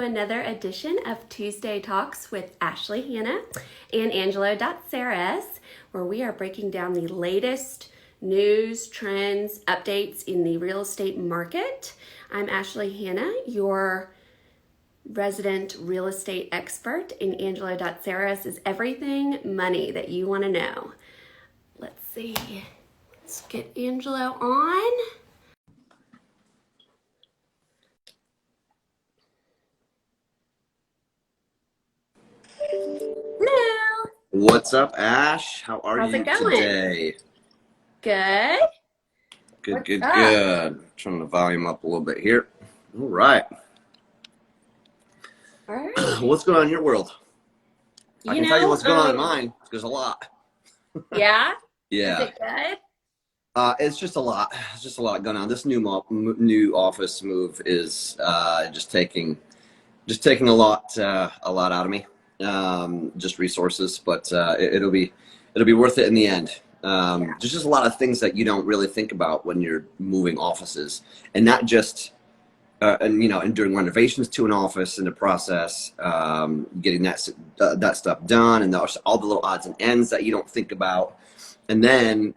Another edition of Tuesday Talks with Ashley Hanna and Angelo Datseris, where we are breaking down the latest news, trends, updates in the real estate market. I'm Ashley Hanna, your resident real estate expert, and Angelo Datseris is everything money that you want to know. Let's see. Let's get Angelo on. Hello. What's up, Ash? How are How's you it going? today? Good. Good, What's good, up? good. Trying to volume up a little bit here. All right. All right. What's going on in your world? I can tell you what's going on in um, mine. There's a lot. Yeah? Is Yeah. it good? It's just a lot. It's just a lot going on. This new office move is just taking a lot out of me. Just resources, but it'll be worth it in the end. Yeah. There's just a lot of things that you don't really think about when you're moving offices, and not just and doing renovations to an office in the process, getting that stuff done, and all the little odds and ends that you don't think about. And then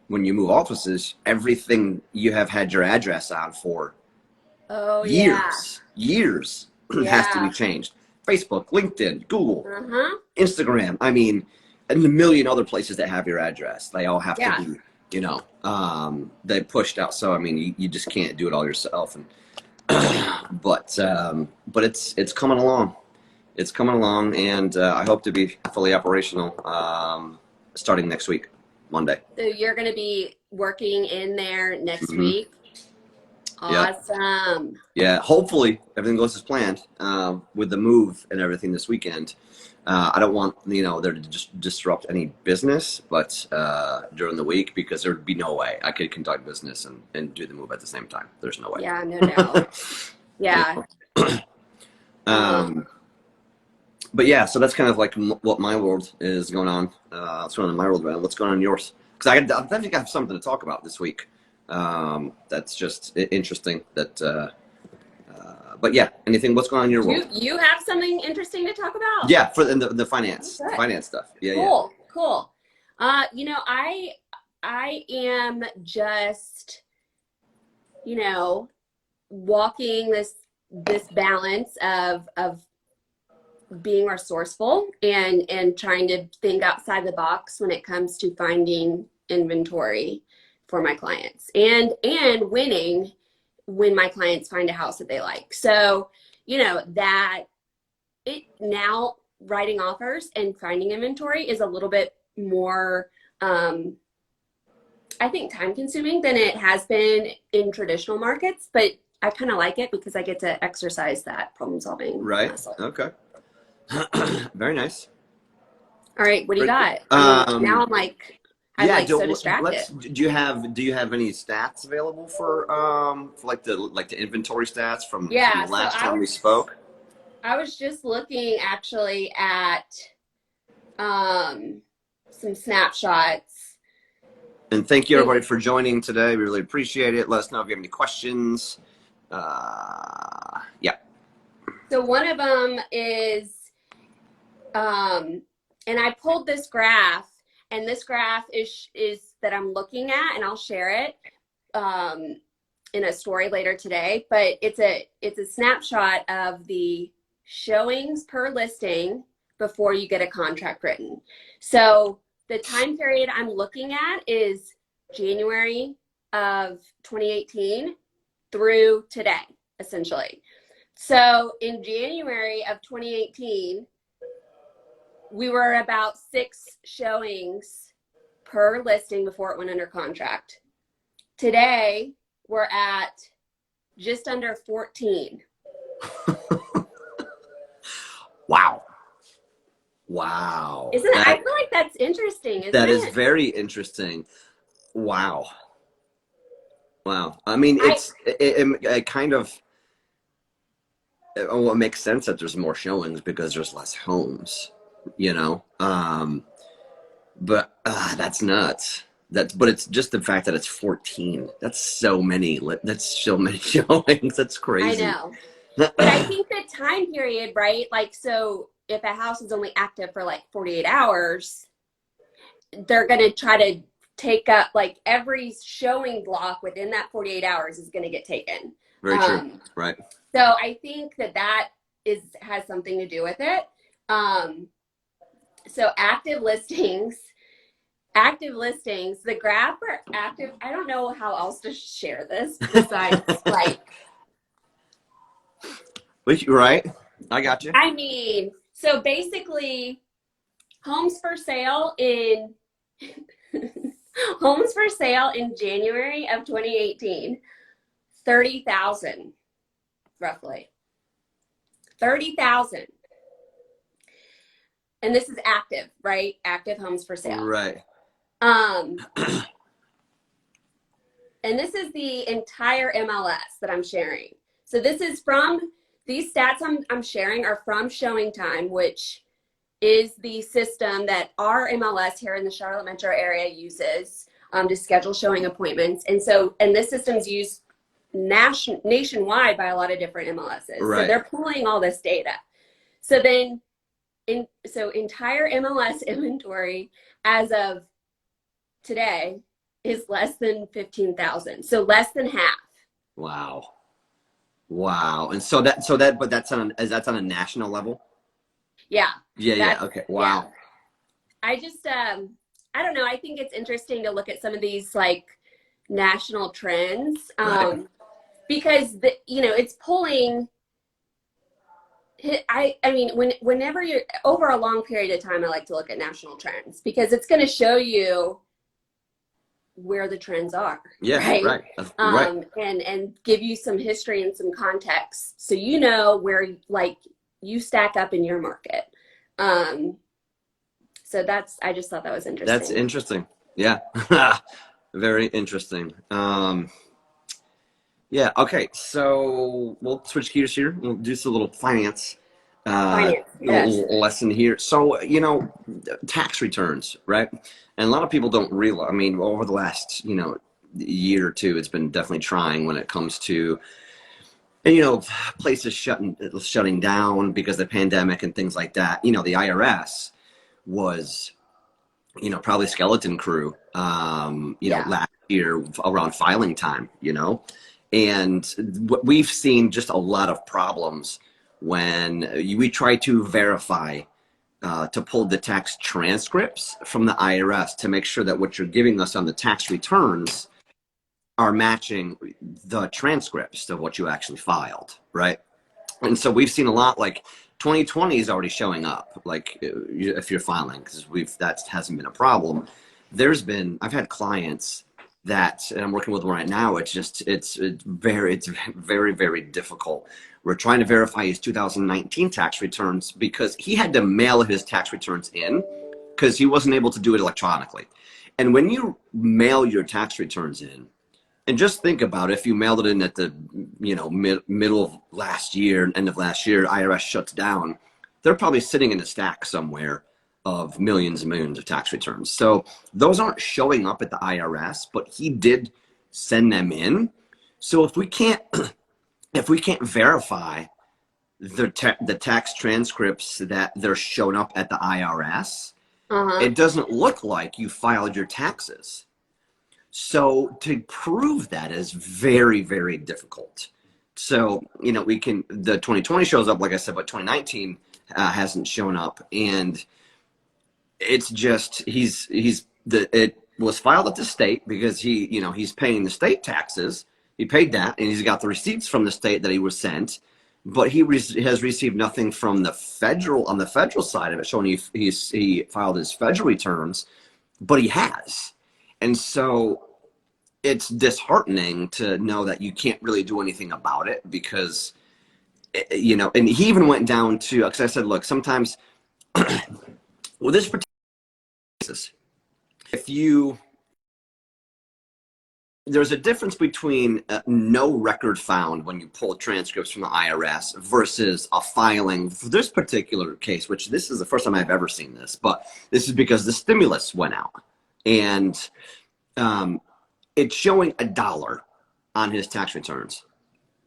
when you move offices, everything you have had your address on for Oh, years has to yeah. be changed. Facebook, LinkedIn, Google, Uh-huh. Instagram. I mean, and a million other places that have your address. They all have Yeah. to be, they pushed out. So I mean, you just can't do it all yourself. And but it's coming along. It's coming along, and I hope to be fully operational starting next week, Monday. So you're going to be working in there next Mhm. week? Awesome. Yeah, hopefully everything goes as planned with the move and everything this weekend. I don't want there to just disrupt any business, but during the week, because there'd be no way I could conduct business and do the move at the same time. There's no way. Yeah, no doubt. Yeah. But yeah, so that's kind of like what my world is going on. What's going on in my world, man? What's going on in yours? Because I think I have something to talk about this week. That's just interesting. But yeah, anything? What's going on in your world? You have something interesting to talk about? Yeah, for the finance, Okay. finance stuff. Yeah, Cool. I am just, walking this balance of being resourceful and trying to think outside the box when it comes to finding inventory for my clients and winning when my clients find a house that they like. So, that it now writing offers and finding inventory is a little bit more, I think, time consuming than it has been in traditional markets, but I kind of like it because I get to exercise that problem solving muscle. Okay. Very nice. All right, what do you got? Now I'm so distracted. Do you have any stats available for like the inventory stats from the last time we spoke? I was just looking actually at some snapshots. And thank you everybody for joining today. We really appreciate it. Let us know if you have any questions. Yeah. So one of them is, and I pulled this graph, and this graph is that I'm looking at, and I'll share it in a story later today. But it's a snapshot of the showings per listing before you get a contract written. So the time period I'm looking at is January of 2018 through today, essentially. So in January of 2018, we were about 6 showings per listing before it went under contract. Today, we're at just under 14. Wow. Isn't it? I feel like that's interesting, isn't it? That is very interesting. Wow. I mean, it kind of, it makes sense that there's more showings because there's less homes, but that's nuts. But it's just the fact that it's 14. That's so many showings. That's crazy. I know. But I think the time period, right? Like, so if a house is only active for like 48 hours, they're going to try to take up like every showing block within that 48 hours is going to get taken. Very true. Um, Right. so I think that has something to do with it. Um, so active listings, the graph for active, I don't know how else to share this besides like, Right. I got you. I mean, so basically homes for sale in homes for sale in January of 2018, 30,000 roughly. 30,000. And this is active, right? Active homes for sale. Right. Um and this is the entire MLS that I'm sharing. So this is from these stats I'm sharing are from Showing Time, which is the system that our MLS here in the Charlotte metro area uses to schedule showing appointments. And this system's used nationwide by a lot of different MLSs. Right. So they're pulling all this data. So then, entire MLS inventory as of today is less than 15,000. So less than half. Wow. Wow. And but that's on a national level? Yeah. Yeah. Okay. Wow. Yeah. I just, I don't know. I think it's interesting to look at some of these like national trends Right. because it's pulling. I mean, whenever you're over a long period of time, I like to look at national trends because it's going to show you where the trends are. Yeah. Right. Right. And give you some history and some context so you know where like you stack up in your market. So I just thought that was interesting. That's interesting. Yeah. Very interesting. Yeah. Okay. So we'll switch gears here. We'll do some little finance, Finance, a yes. little lesson here. So, tax returns, right? And a lot of people don't realize, I mean, over the last, year or two, it's been definitely trying when it comes to, places shutting down because of the pandemic and things like that. The IRS was, probably skeleton crew, Yeah. last year around filing time, and we've seen just a lot of problems when we try to verify, to pull the tax transcripts from the IRS to make sure that what you're giving us on the tax returns are matching the transcripts of what you actually filed, right? And so we've seen a lot, like 2020 is already showing up, like if you're filing, because that hasn't been a problem. I've had clients and I'm working with one right now. It's very, very difficult. We're trying to verify his 2019 tax returns because he had to mail his tax returns in because he wasn't able to do it electronically. And when you mail your tax returns in, and just think about if you mailed it in at the middle of last year, end of last year, IRS shuts down, they're probably sitting in a stack somewhere of millions and millions of tax returns. So those aren't showing up at the IRS, but he did send them in. So if we can't verify the tax transcripts that they're showing up at the IRS, it doesn't look like you filed your taxes. So to prove that is very, very difficult. So, the 2020 shows up, like I said, but 2019 hasn't shown up. And it's just, it was filed at the state because he's paying the state taxes. He paid that and he's got the receipts from the state that he was sent, but he has received nothing from on the federal side of it, showing he filed his federal returns, but he has. And so it's disheartening to know that you can't really do anything about it because, and he even went down to, because I said, look, sometimes with this particular basis, there's a difference between no record found when you pull transcripts from the IRS versus a filing. For this particular case, which this is the first time I've ever seen this, but this is because the stimulus went out. And it's showing $1 on his tax returns,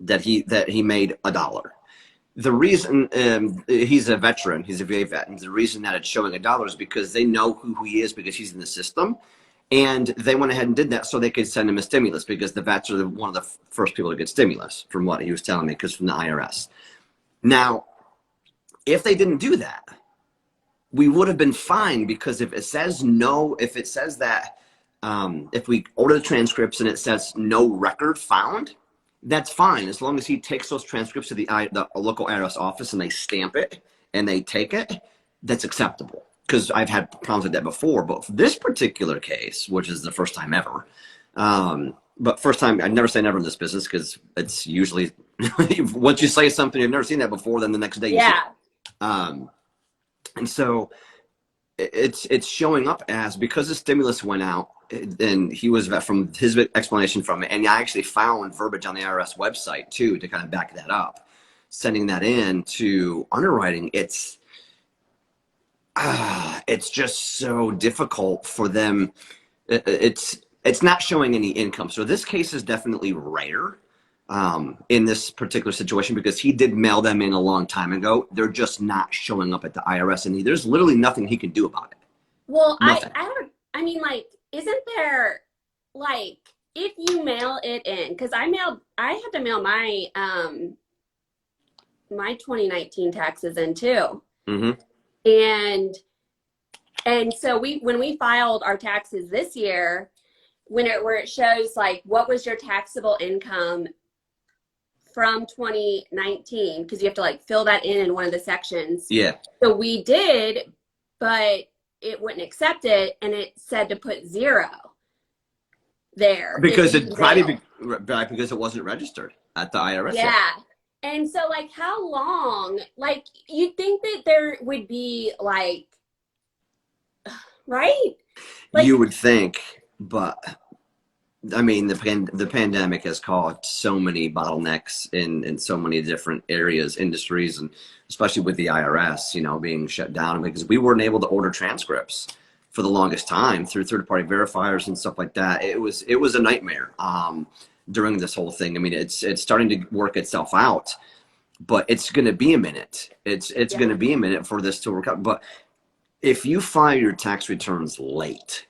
that he made $1. The reason he's a veteran, he's a VA vet, and the reason that it's showing $1 is because they know who he is because he's in the system, and they went ahead and did that so they could send him a stimulus because the vets are one of the first people to get stimulus, from what he was telling me, because from the IRS. Now, if they didn't do that, we would have been fine, because if it says no, if it says that, if we order the transcripts and it says no record found, that's fine, as long as he takes those transcripts to the local IRS office and they stamp it and they take it, that's acceptable. Because I've had problems with that before, but for this particular case, which is the first time ever, but first time, I never say never in this business, because it's usually, once you say something, you've never seen that before, then the next day you see it. And so it's showing up as, because the stimulus went out, and he was, from his explanation from it, and I actually found verbiage on the IRS website too to kind of back that up, sending that in to underwriting. It's just so difficult for them. It's not showing any income. So this case is definitely rare in this particular situation, because he did mail them in a long time ago. They're just not showing up at the IRS, and there's literally nothing he can do about it. Well, Nothing. I mean, like, isn't there, like, if you mail it in, because I had to mail my my 2019 taxes in too. Mm-hmm. And so when we filed our taxes this year, where it shows like what was your taxable income from 2019, because you have to like fill that in one of the sections. Yeah. So we did, but it wouldn't accept it, and it said to put 0 there. Because because it wasn't registered at the IRS. Yeah. Yet. And so, like, how long? Like, you'd think that there would be like, right? Like, you would think, but I mean, the pandemic has caused so many bottlenecks in so many different areas, industries, and especially with the IRS, being shut down, because we weren't able to order transcripts for the longest time through third-party verifiers and stuff like that. It was a nightmare during this whole thing. I mean, it's starting to work itself out, but it's going to be a minute. It's going to be a minute for this to work out. But if you file your tax returns late,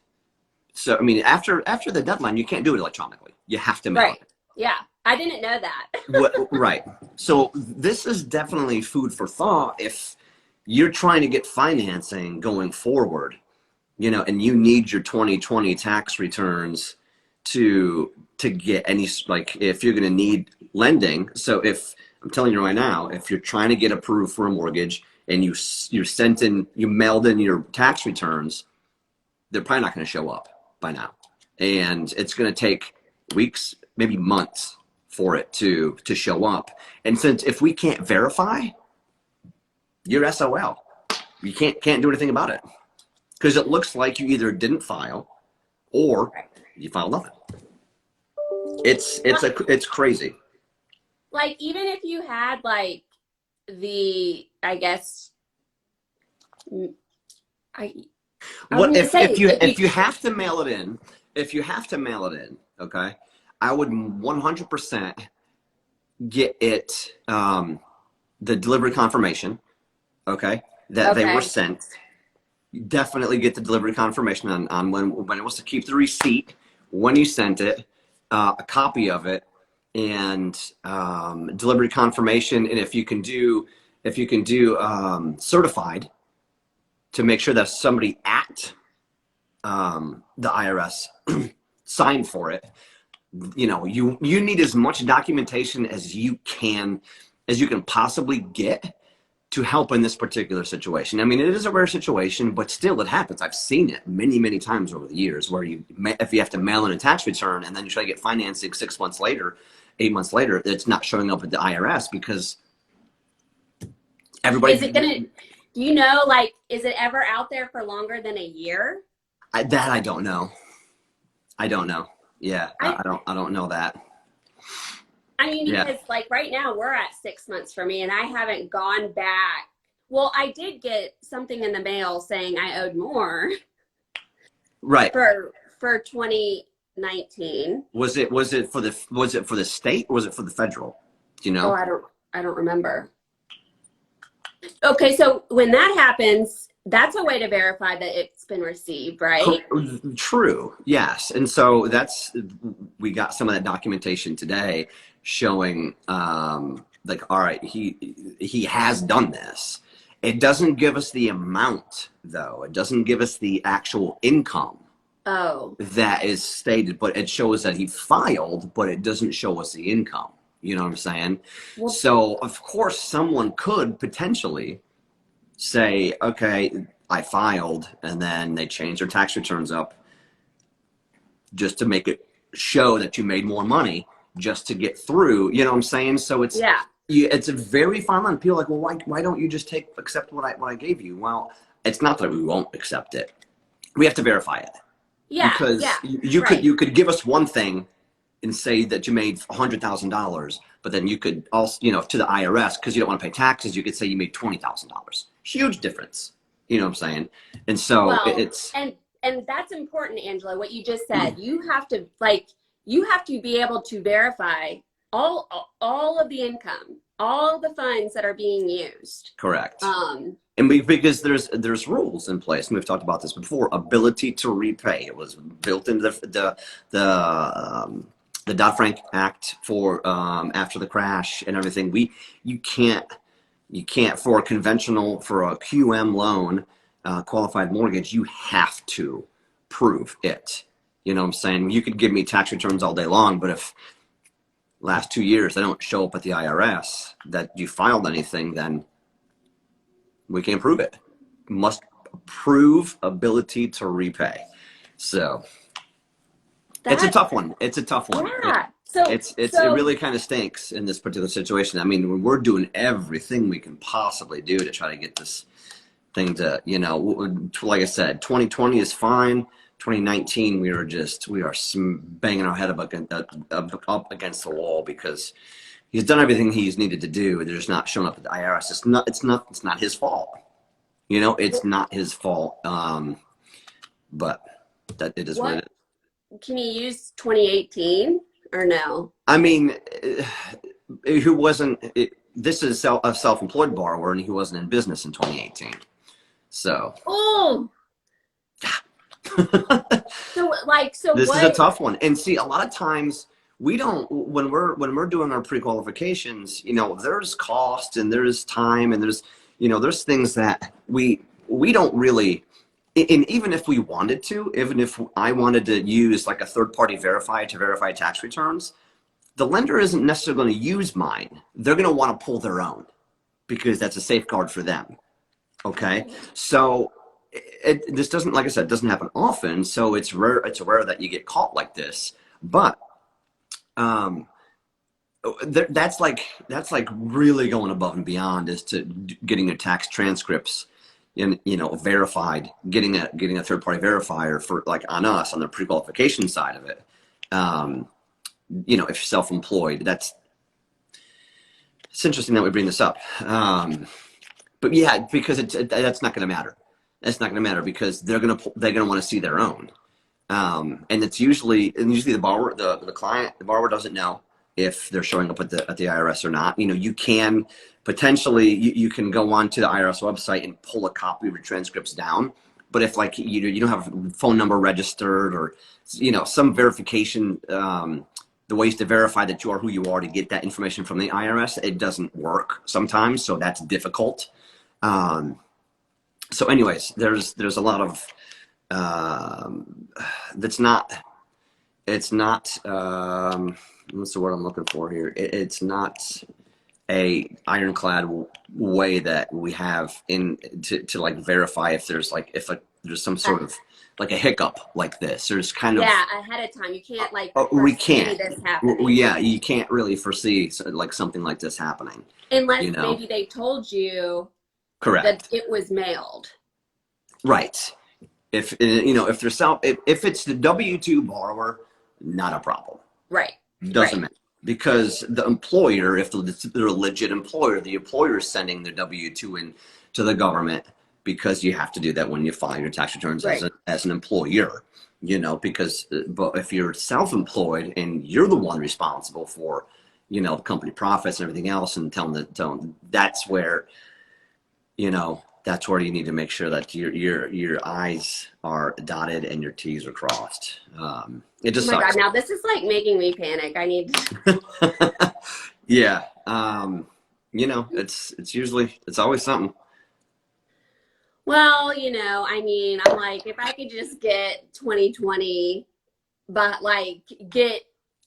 so I mean, after the deadline, you can't do it electronically. You have to mail it. Yeah, I didn't know that. Right. So this is definitely food for thought if you're trying to get financing going forward, and you need your 2020 tax returns to get any, like, if you're going to need lending. So if I'm telling you right now, if you're trying to get approved for a mortgage and you mailed in your tax returns, they're probably not going to show up by now, and it's going to take weeks, maybe months, for it to show up. And since if we can't verify, you're SOL. You can't do anything about it, because it looks like you either didn't file or you filed nothing. It's crazy. Like, even if you had like I guess if you have to mail it in, okay, I would 100% get it, the delivery confirmation, okay, that they were sent. Definitely get the delivery confirmation on when it was to keep the receipt, when you sent it, a copy of it, and delivery confirmation. And if you can do certified, to make sure that somebody at the IRS signed for it. You need as much documentation as you can possibly get to help in this particular situation. I mean, it is a rare situation, but still it happens. I've seen it many, many times over the years, where if you have to mail in a tax return and then you try to get financing 6 months later, 8 months later, it's not showing up at the IRS because everybody. Is it gonna? Like, is it ever out there for longer than a year? I don't know. Yeah, I don't know that. I mean, because like right now we're at 6 months for me, and I haven't gone back. Well, I did get something in the mail saying I owed more. Right. For 2019. Was it for the state, or was it for the federal? Do you Oh, know? I don't remember. Okay, so when that happens, that's a way to verify that it's been received, right? True. Yes. And so we got some of that documentation today showing, like, all right, he has done this. It doesn't give us the amount, though. It doesn't give us the actual income Oh, that is stated, but it shows that he filed, but it doesn't show us the income. You know what I'm saying? well, So, of course, someone could potentially say, okay, I filed, and then they change their tax returns up just to make it show that you made more money just to get through. You know what I'm saying? So yeah. it's a very fine line. People are like, well, why don't you just accept what I gave you? Well, it's not that we won't accept it. We have to verify it, Yeah, yeah, because right. you could give us one thing and say that you made $100,000, but then you could also, to the IRS, because you don't want to pay taxes, you could say you made $20,000. Huge difference. You know what I'm saying? And so Well, it's and that's important, Angela, what you just said. You have to be able to verify all of the income, all the funds that are being used. correct. Um, And because there's rules in place, and we've talked about this before. Ability to repay. It was built into the Dodd-Frank Act for after the crash and everything. You can't for a QM loan, qualified mortgage. You have to prove it. You know what I'm saying? You could give me tax returns all day long, but if last 2 years they don't show up at the IRS that you filed anything, then we can't prove it. Must prove ability to repay. So it's a that, tough one. It's a tough one. yeah. So, It so really kind of stinks in this particular situation. I mean, we're doing everything we can possibly do to try to get this thing to, like I said, 2020 is fine. 2019, we are banging our head up against the wall, because he's done everything he's needed to do. They're just not showing up at the IRS. It's not his fault. It's not his fault. But that it is what it what is. can you use 2018 or no? I mean, this is a self-employed borrower, and he wasn't in business in 2018. So Oh, so this is a what? tough one. And see, a lot of times we don't, when we're doing our pre-qualifications, there's cost and there's time and there's things that we don't really. And even if we wanted to, even if I wanted to use like a third-party verifier to verify tax returns, the lender isn't necessarily going to use mine. They're going to want to pull their own, because that's a safeguard for them. Okay, so this doesn't, like I said, doesn't happen often. So it's rare. It's rare that you get caught like this. But um, that's like really going above and beyond as to getting your tax transcripts verified, getting a third party verifier for, like, on us on the pre-qualification side of it. If you're self-employed, it's interesting that we bring this up. But yeah, because that's not going to matter. That's not going to matter, because they're going to want to see their own. And it's usually the borrower, the client, the borrower doesn't know if they're showing up at the IRS or not. You can potentially, you can go onto the IRS website and pull a copy of your transcripts down. But if, like, you don't have a phone number registered, or some verification, the ways to verify that you are who you are to get that information from the IRS, it doesn't work sometimes. So that's difficult. So anyways, there's a lot of it's not what's the word I'm looking for here? It's not a ironclad way that we have to like verify if there's there's some sort of like a hiccup like this. There's kind of Ahead of time. You can't we foresee can't. this happening. Yeah, you can't really foresee like something like this happening. Unless maybe they told you that Correct. it was mailed. Right. If if it's the W-2 borrower, not a problem. Right. Doesn't matter, because the employer, if they're a legit employer, the employer is sending their W-2 in to the government, because you have to do that when you file your tax returns as an employer. Because but if you're self-employed and you're the one responsible for you know, the company profits and everything else, and tell them that's where, you know, that's where you need to make sure that your I's are dotted and your T's are crossed. It Oh just my God, sucks. now this is like making me panic. I need Yeah. You know, it's always something. well, you know, I mean, I'm like, if I could just get 2020, but like get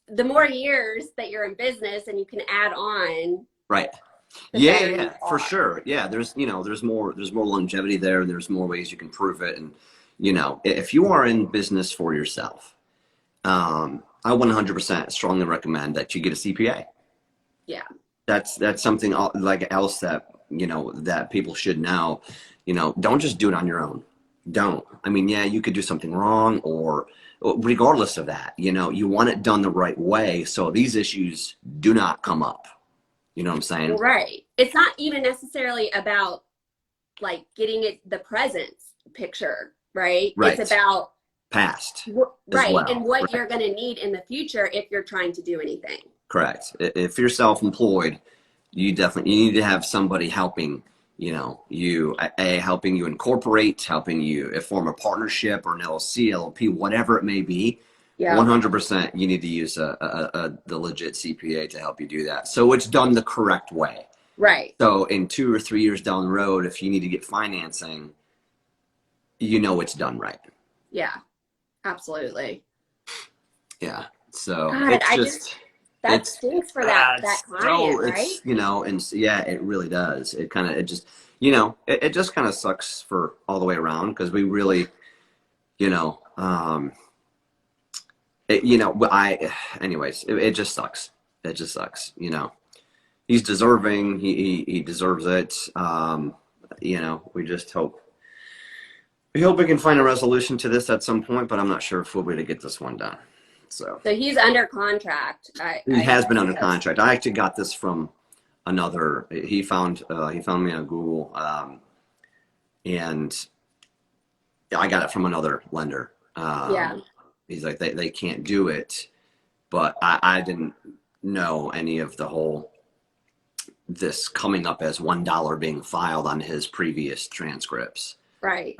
the more years that you're in business and you can add on, Right. the Yeah, better you yeah, for are. sure. Yeah, there's, you know, there's more longevity there, and there's more ways you can prove it. And, you know, if you are in business for yourself, I 100% strongly recommend that you get a CPA. Yeah. That's something like else that, you know, that people should know. You know, don't just do it on your own. Don't. I mean, yeah, you could do something wrong, or regardless of that, you know, you want it done the right way so these issues do not come up. You know what I'm saying? Right. It's not even necessarily about like getting it the present picture, right? It's Right. about Past as right, and well. what Right. you're going to need in the future if you're trying to do anything. Correct. If you're self-employed, you need to have somebody helping, you know, helping you incorporate, helping you form a partnership or an LLC, LLP, whatever it may be. Yeah. 100% you need to use the legit CPA to help you do that. So it's done the correct way. Right. So in 2 or 3 years down the road, if you need to get financing, you know it's done right. Yeah. Absolutely. Yeah. So God, it's I just just that it's stinks for that client, so right? it's you know, and yeah, it really does. It kind of it just you know it just kind of sucks for all the way around, because we really, you know, you know, I anyways, it just sucks. It just sucks. You know, he's deserving. He deserves it. You know, we hope we can find a resolution to this at some point, but I'm not sure if we'll be able to get this one done. So So he's under contract. he has been under Suppose. contract. I actually got this from another. He found me on Google, and I got it from another lender. Yeah. He's like they can't do it, but I didn't know any of the whole this coming up as $1 being filed on his previous transcripts. Right.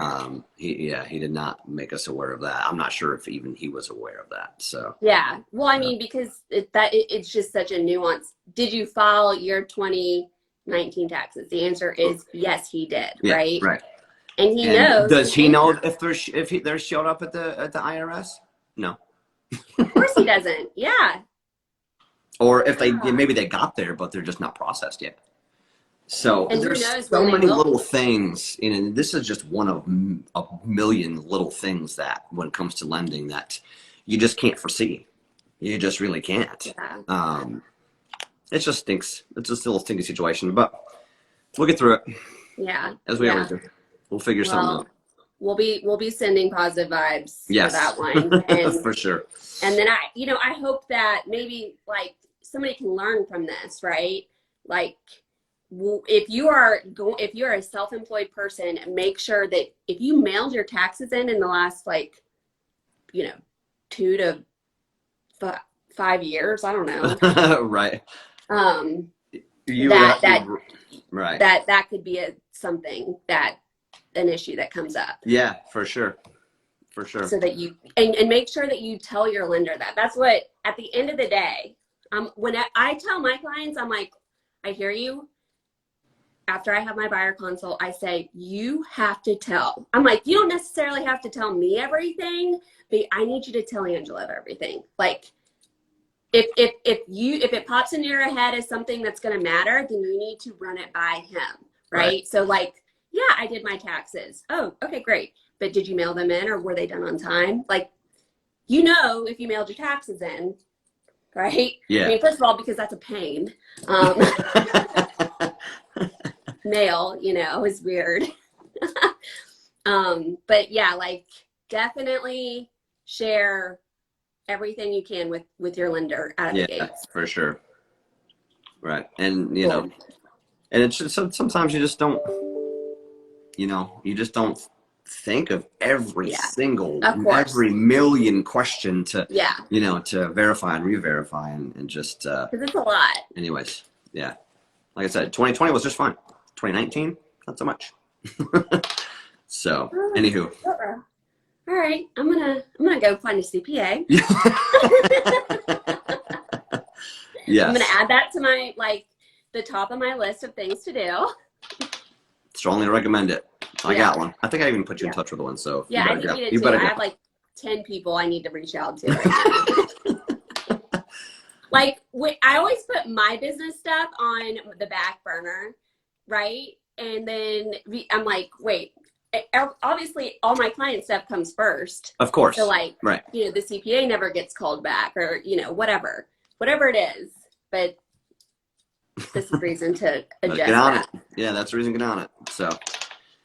He did not make us aware of that. I'm not sure if even he was aware of that. So Yeah. Well, I mean, because it's just such a nuance. Did you file your 2019 taxes? The answer is yes, he did. yeah, Right. right. And he And knows does he's he in know there. if they're showed up at the IRS? No. Of course he doesn't. Yeah. Or if they Yeah. maybe they got there, but they're just not processed yet. So And who there's knows so when they many will little be. things, and this is just one of a million little things that, when it comes to lending, that you just can't foresee. You just really can't. Yeah. It just stinks. It's just a little stinky situation, but we'll get through it Yeah. as we always Yeah. do. We'll figure something Well, out. we'll be sending positive vibes for Yes, that one. for sure. And then I hope that maybe like somebody can learn from this, right? Like if you're a self-employed person, make sure that if you mailed your taxes in the last like, 2 to 5 years, I don't know. Right. Um, You would that have, that right. that could be an issue that comes up. Yeah, for sure. For sure. So that you and make sure that you tell your lender that. That's what at the end of the day, when I tell my clients, I'm like, I hear you. After I have my buyer consult, I say, you have to tell. I'm like, you don't necessarily have to tell me everything, but I need you to tell Angela everything. Like if it pops into your head as something that's going to matter, then you need to run it by him, right? So like, yeah, I did my taxes. Oh, okay, great. But did you mail them in, or were they done on time? Like, if you mailed your taxes in, right? Yeah. I mean, first of all, because that's a pain. Mail, is weird. But yeah, like definitely share everything you can with your lender out of the gates. For sure. Right. And Cool. and it's just sometimes you just don't think of every single, of course, every million question to, yeah, you know, to verify and re-verify and just, because it's a lot. Anyways, yeah. Like I said, 2020 was just fine. 2019, not so much. So, anywho. All right, I'm gonna go find a CPA. Yes. I'm gonna add that to my the top of my list of things to do. Strongly recommend it. I got one. I think I even put you in touch with one. So yeah, I think you did too. I have like 10 people I need to reach out to right now. I always put my business stuff on the back burner, right? And then I'm like, wait. Obviously, all my client stuff comes first. Of course. So right. You know, the CPA never gets called back, or you know, whatever it is. But this is reason to adjust get on that. it. Yeah, that's the reason to get on it. So.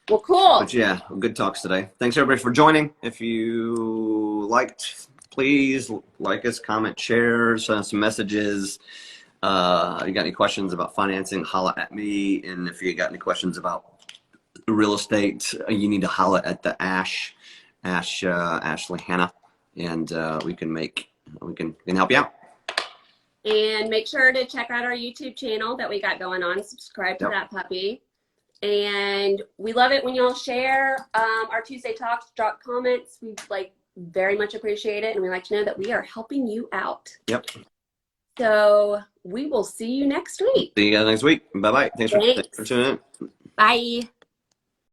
Well, cool. But yeah, good talks today. Thanks everybody for joining. If you liked, please like us, comment, share, send us some messages. You got any questions about financing, holla at me. And if you got any questions about real estate, you need to holla at the Ashley Hannah, and we can help you out. And make sure to check out our YouTube channel that we got going on. Subscribe to that puppy. And we love it when y'all share our Tuesday Talks, drop comments. We very much appreciate it. And we like to know that we are helping you out. Yep. So we will see you next week. See you guys next week. Bye-bye. Thanks for tuning in. Bye.